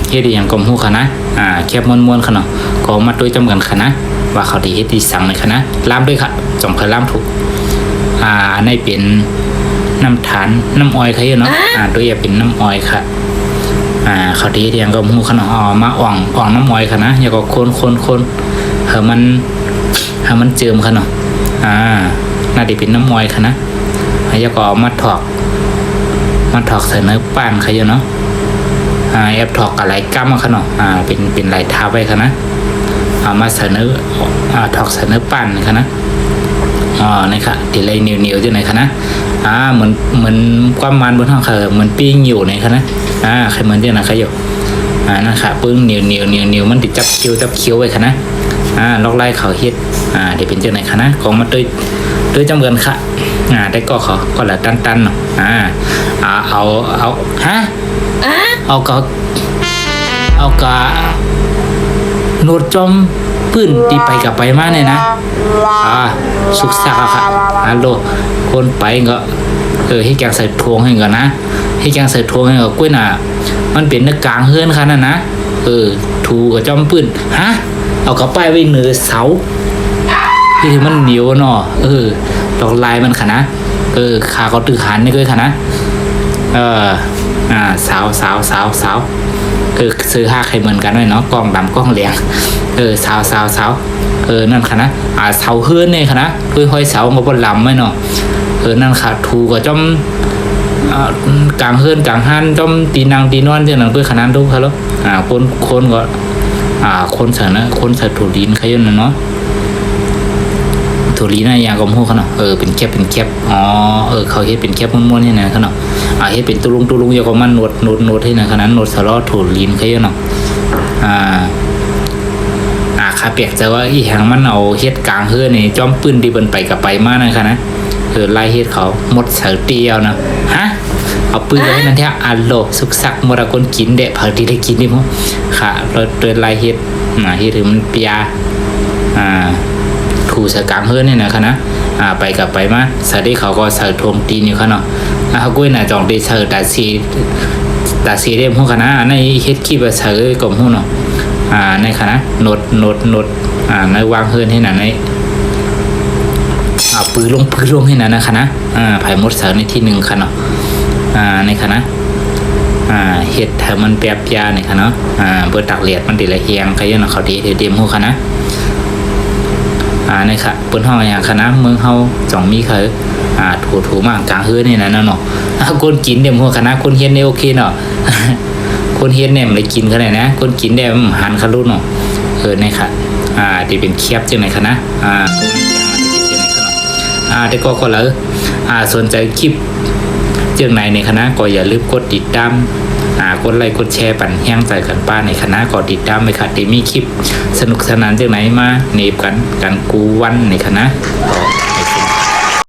เฮ็ดอย่างกลมหูค่ะนะแคบม้วนๆค่ะเนาะก็มาด้วยจำกันค่ะนะว่าเขาที่เฮ็ดที่สั่งเลยค่ะนะล่ามด้วยค่ะจอมเคยล่ามถูกในเป็นน้ำฐานน้ำอ้อยค่ะเนาะด้วยเป็นน้ำอ้อยค่ะเขาที่เฮ็ดอย่างกลมหูค่ะเนาะมาอ่องน้ำอ้อยค่ะนะแล้วก็คนให้มันเจิมค่ะเนาะน่าจะเป็นน้ำอ้อยค่ะนะแล้วก็เอามาถอกใส่เนื้อป้านค่ะเนาะแอบถอกอะไรกั้มค่ะเนาะเป็นลายทาไว้ค่ะนะมาใส่เนื้อถอกใส่เนื้อป้านค่ะนะนี่ค่ะตีเลยเหนียวๆจังไหนค่ะนะเหมือนความมันบนห้องค่ะเหมือนปิ้งอยู่ในค่ะนะใครเหมือนจังไหนค่ะอยู่นั่นค่ะปึ้งเหนียวมันติดจับเคี้ยวไว้ค่ะนะลอกไล่เขาเฮ็ดเดี๋ยวเป็นจังไหนค่ะนะของมาด้วยจำเงินค่ะได้ก็ละตันเนาะเอากะโนดจอมปื้นตีไปกับไปมาเนี่ยนะสุกสักอะค่ะฮัลโหลคนไปก็ให้แกงใส่ทวงให้ก่อนนะให้แกงใส่ทวงให้ก่อนกล้วยน่ะมันเป็นนักกลางเฮือนค่ะนั่นนะถูกับจอมปื้นเอากระป้ายไว้เหนือเสาที่มันเหนียวเนาะดอกลายมันค่ะนะขาเขาตือหันนี่ด้วยค่ะนะสาวซื้อ5ใครเหมือนกันด้วยเนาะกล้องดำกล้องเหลืองสาวนั่นค่ะนะเสาเฮือนนี่ค่ะนะด้วยห้อยเสามาบนลำไหมเนาะนั่นค่ะถูกับจอมกลางเฮือนกลางหันจอมตีนางตีนอนเจ้าหนังด้วยขนาดทุกค่ะแล้วคนก็คนใส่นะคนใส่ถั่วดินใครอยู่เนาะถั่วลีน่ายางกลมหูเขาเนาะเป็นแคบเขาเฮ็ดเป็นแคบม้วนๆให้นะเขาเนาะเฮ็ดเป็นตุลุงอย่าก็มันโนดให้นะขนาดโนดสลอถั่วลีนเขาเนาะคาเปียกจะว่าอีหางมันเอาเฮ็ดกลางเฮือนี่จอมปืนที่เบิ่นไปกับไปมานะคะนะไล่เฮ็ดเขาหมดเสือเตียวนะเอาปืนไว้นั่นแท้อัลโลสุกสักมรกลกินเดะเผาที่ได้กินนี่มั้งค่ะโดยไล่เฮ็ดเฮ็ดถึงมันเปียถูเสือกลางเฮือนนี่นะคะนะไปกับไปมาสวัสดีเขาก็เสือทวงตีนอยู่ค่ะเนาะเขากุ้ยน่ะจองได้เสือตาสีเรียมพวกคณะในเฮ็ดขี้แบบเสือกลมหูเนาะในคณะโนดในวางเฮือนให้น่ะในปืนลงให้น่ะนะคะนะไผ่มดเสือในที่1ค่ะเนาะในคณะเฮ็ดให้มันแปรปยาในค่ะเนาะเบิดตักเลียดมันติละเฮียงใครเนาะเขาดีเตรียมหูค่ะนะนี่ค่ะเปิ้นห้องอย่างคณะเมืองเฮาจ่องมีเขาถูมากกลางเฮือนนี่นะเนาะคนกินเดี๋ยวพวกคณะคนเฮ็ดนี่โอเคเนาะคนเฮ็ดเนี่ยมันเลยกินกันเลยนะคนกินเนี่ยหันคารุเนาะนี่ค่ะที่เป็นเคียบจังไหนคณะแต่ก็แล้วสนใจคลิปจังไหนในคณะก็อย่าลืมกดติดตามกดไลค์กดแชร์ปั่นแห้งใจกันป้าในคณะก็ติดตามไปค่ะที่มีคลิปสนุกสนานจังไหนมาเนบกันกูวันในคณะ